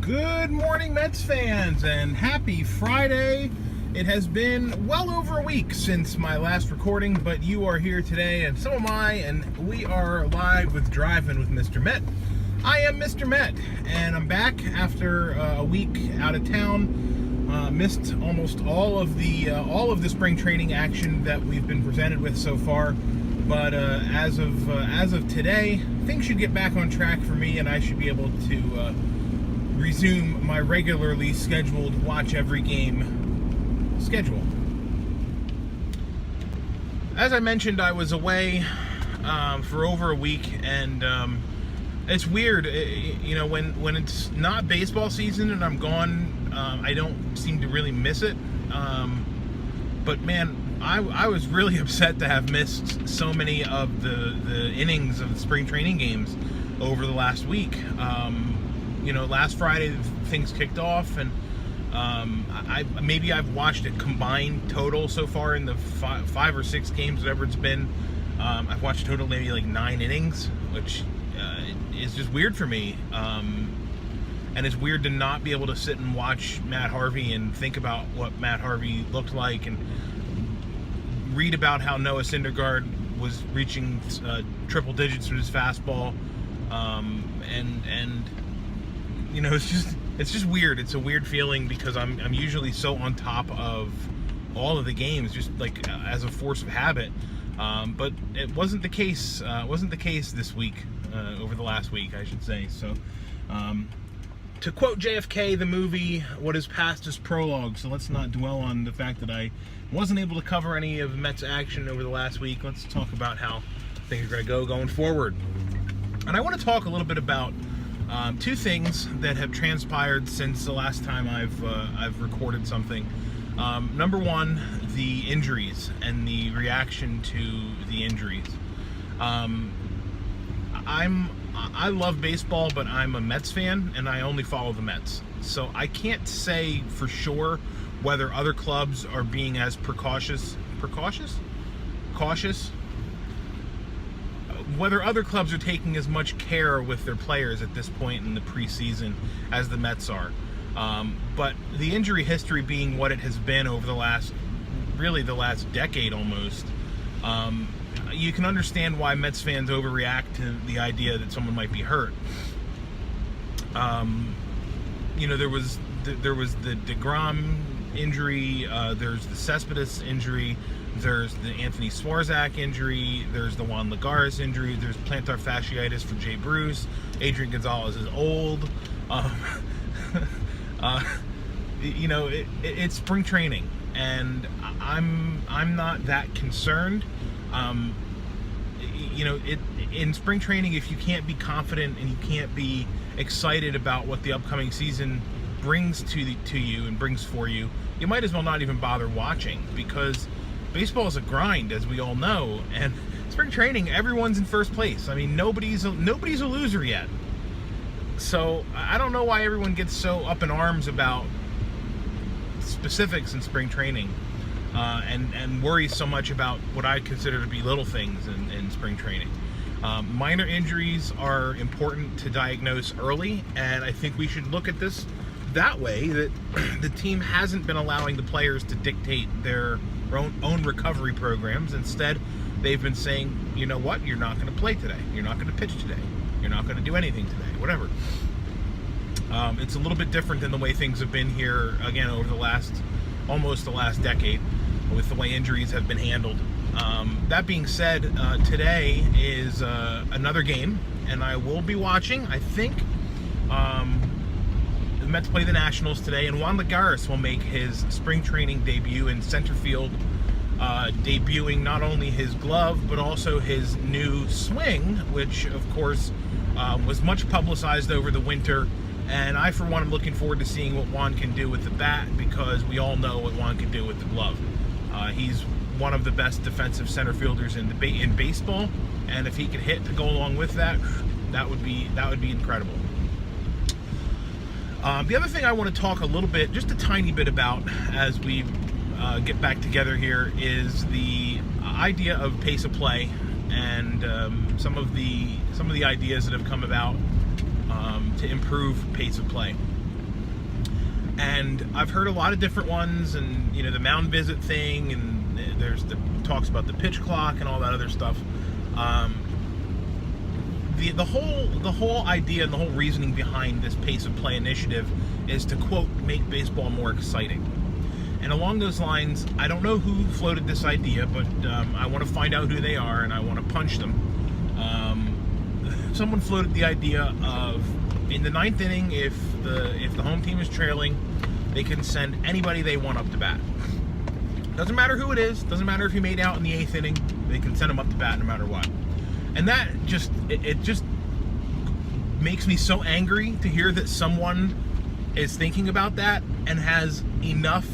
Good morning, Mets fans, and happy Friday. It has been well over a week since my last recording, but you are here today, and so am I, and we are live with Driving with Mr. Met. I am Mr. Met, and I'm back after a week out of town. Missed almost all of the spring training action that we've been presented with so far, but as of today, things should get back on track for me, and I should be able to resume my regularly scheduled watch every game schedule. As I mentioned, I was away for over a week, and it's weird, when it's not baseball season and I'm gone, I don't seem to really miss it. But man, I was really upset to have missed so many of the innings of the spring training games over the last week. Last Friday things kicked off, and I've watched a combined total so far in the five or six games, whatever it's been. I've watched a total maybe like 9 innings, which is just weird for me. And it's weird to not be able to sit and watch Matt Harvey and think about what Matt Harvey looked like, and read about how Noah Syndergaard was reaching triple digits with his fastball, it's just weird. It's a weird feeling because I'm usually so on top of all of the games, just like as a force of habit. But it wasn't the case. This week, over the last week, I should say. So, to quote JFK, the movie, "What is past is prologue." So let's not dwell on the fact that I wasn't able to cover any of Mets action over the last week. Let's talk about how things are going to go going forward. And I want to talk a little bit about two things that have transpired since the last time I've recorded something. Number one, the injuries and the reaction to the injuries. I love baseball, but I'm a Mets fan, and I only follow the Mets. So I can't say for sure whether other clubs are being as cautious? Whether other clubs are taking as much care with their players at this point in the preseason as the Mets are. But the injury history being what it has been over the last decade almost, you can understand why Mets fans overreact to the idea that someone might be hurt. There was the DeGrom injury, there's the Cespedes injury, there's the Anthony Swarzak injury, there's the Juan Lagares injury, there's plantar fasciitis for Jay Bruce, Adrian Gonzalez is old. It's spring training, and I'm not that concerned. In spring training, if you can't be confident and you can't be excited about what the upcoming season brings to you and brings for you, you might as well not even bother watching, because baseball is a grind, as we all know, and spring training, everyone's in first place. I mean, nobody's a loser yet. So I don't know why everyone gets so up in arms about specifics in spring training, and worries so much about what I consider to be little things in spring training. Minor injuries are important to diagnose early, and I think we should look at this that way, that the team hasn't been allowing the players to dictate their own recovery programs. Instead, they've been saying, you know what, you're not going to play today, you're not going to pitch today, you're not going to do anything today, whatever. It's a little bit different than the way things have been here, again, over almost the last decade, with the way injuries have been handled. That being said, today is another game, and I will be watching. I think the Mets play the Nationals today, and Juan Lagares will make his spring training debut in center field, debuting not only his glove but also his new swing, which of course was much publicized over the winter. And I, for one, am looking forward to seeing what Juan can do with the bat, because we all know what Juan can do with the glove. He's one of the best defensive center fielders in baseball, and if he could hit to go along with that, that would be incredible. The other thing I want to talk a little bit, just a tiny bit about, as we get back together here, is the idea of pace of play, and some of the ideas that have come about to improve pace of play. And I've heard a lot of different ones, and the mound visit thing, and there's the talks about the pitch clock and all that other stuff. The whole idea and the whole reasoning behind this pace of play initiative is to, quote, make baseball more exciting. And along those lines, I don't know who floated this idea, but I want to find out who they are, and I want to punch them. Someone floated the idea of, in the 9th inning, if the home team is trailing, they can send anybody they want up to bat. Doesn't matter who it is. Doesn't matter if he made out in the 8th inning. They can send him up to bat no matter what. And that just makes me so angry to hear that someone is thinking about that and has enough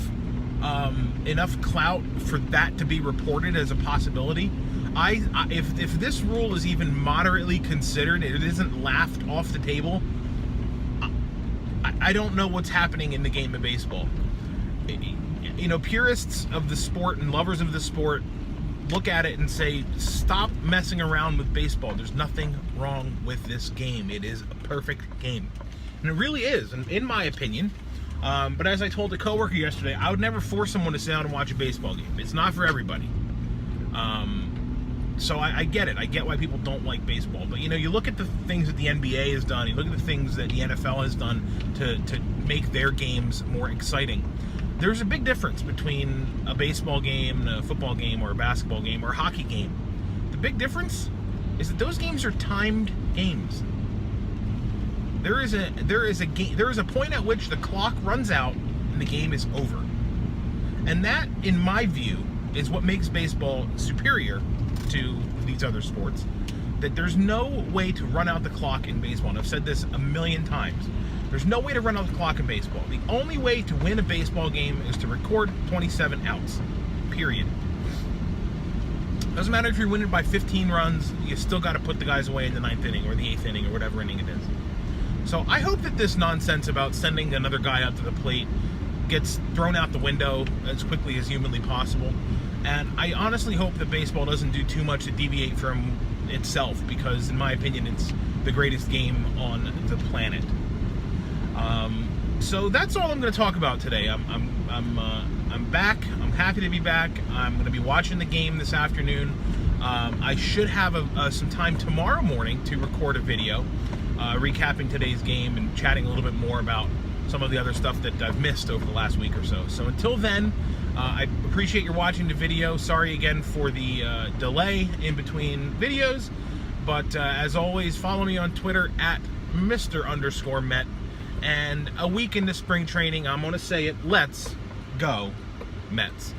clout for that to be reported as a possibility. If this rule is even moderately considered, it isn't laughed off the table, I don't know what's happening in the game of baseball. Purists of the sport and lovers of the sport look at it and say, stop messing around with baseball. There's nothing wrong with this game. It is a perfect game. And it really is, in my opinion. But as I told a coworker yesterday, I would never force someone to sit down and watch a baseball game. It's not for everybody. So I get it. I get why people don't like baseball. But, you look at the things that the NBA has done. You look at the things that the NFL has done to make their games more exciting. There's a big difference between a baseball game, a football game, or a basketball game, or a hockey game. The big difference is that those games are timed games. There is a point at which the clock runs out and the game is over. And that, in my view, is what makes baseball superior to these other sports. That there's no way to run out the clock in baseball. And I've said this a million times. There's no way to run out the clock in baseball. The only way to win a baseball game is to record 27 outs. Period. Doesn't matter if you're winning by 15 runs, you still got to put the guys away in the 9th inning or the 8th inning or whatever inning it is. So I hope that this nonsense about sending another guy up to the plate gets thrown out the window as quickly as humanly possible. And I honestly hope that baseball doesn't do too much to deviate from itself, because in my opinion it's the greatest game on the planet. So that's all I'm going to talk about today. I'm back. I'm happy to be back. I'm going to be watching the game this afternoon. I should have some time tomorrow morning to record a video recapping today's game and chatting a little bit more about some of the other stuff that I've missed over the last week or so. So until then, I appreciate your watching the video. Sorry again for the delay in between videos, but as always, follow me on Twitter at Mr_Met. And a week into spring training, I'm going to say it, let's go Mets.